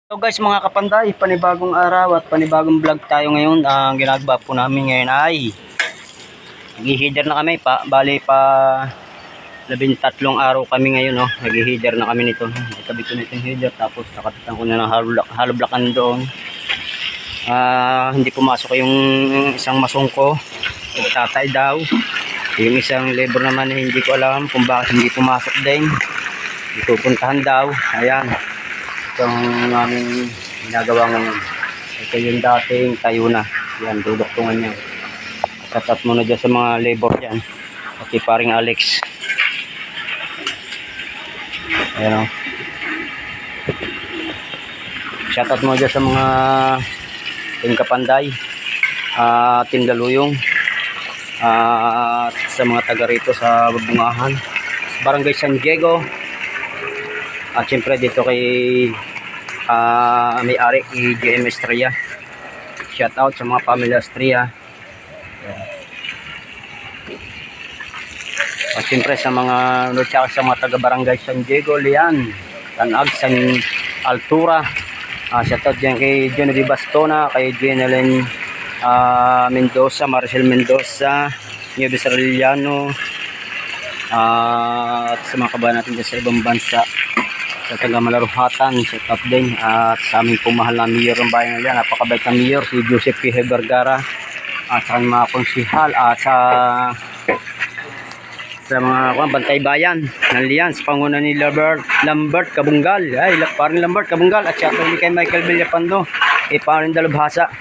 So guys, mga kapanday, panibagong araw at panibagong vlog tayo ngayon. Ang ginagawa po namin ngayon ay nag-header na kami pa, bali pa 13 araw kami ngayon, no. Nag-header na kami nito. Itabi ko nito yung header, tapos nakapitan ko na ng hollow blockan doon. Hindi pumasok yung isang masungko, nagtatay daw. Yung isang labor naman hindi ko alam kung bakit hindi pumasok din. Hindi pupuntahan daw. Ayan, itong aming ginagawa ngayon. Ito yung dating tayo na. Yan, duduktungan niya. Shoutout muna dyan sa mga labor dyan. At paring Alex. Ayan o. Shoutout muna dyan sa mga Team Kapanday, Team Daluyong, at sa mga taga rito sa Babungahan, Barangay San Diego. At syempre dito kay may-ari kay GM Estrella. Shout out sa mga pamilya Estrella. At syempre sa mga sa mga taga Barangay San Diego, Lian, Tanag, San Altura. Shout out dyan kay Johnny Di Bastona, kay Jenelyn Mendoza, Maricel Mendoza, Nieves Arellano, at sa mga kabayan natin dyan sa ibang bansa, sa taga Malaruhatan, shout out din. At sa aming pumahal na mayor ng bayan nila, napakabait na mayor, si Joseph P. Vergara, at sa mga konsihal, at sa mga bantay bayan ng Lian, sa panguna ni Lambert Kabunggal, ay parang Lambert Kabunggal, at shout out din kay Michael Villapando, parang Dalubhasa.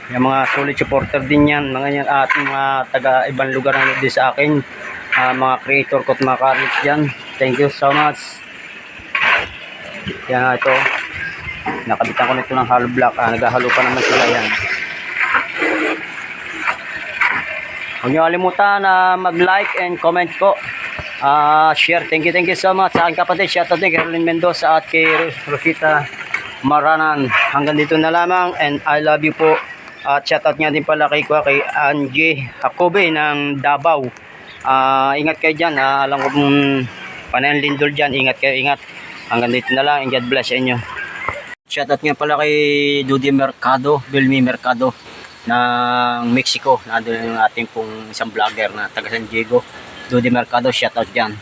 Yung mga solid supporter din yan, mga yan, at mga taga ibang lugar na din sa akin, mga creator ko at mga karits dyan. Thank you so much. Yan, ito nakabitan ko nito ng hollow block. Naghahalo pa naman sila yan. Huwag nyo kalimutan na mag-like and comment ko, share. Thank you so much sa aking kapatid. Shout out din kay Caroline Mendoza at kay Rosita Maranan. Hanggang dito na lamang, and I love you po. At shout out nga din pala kay Angie Jacobe ng Davao. Ingat kayo dyan. Alam ko panayan lindol dyan. Ingat kayo, ingat. Hanggang dito na lang, and God bless inyo. Shoutout nga pala kay Dudi Mercado, Bilmi Mercado ng Mexico. Nandun yung ating pong isang vlogger na taga San Diego. Dudi Mercado, shoutout dyan.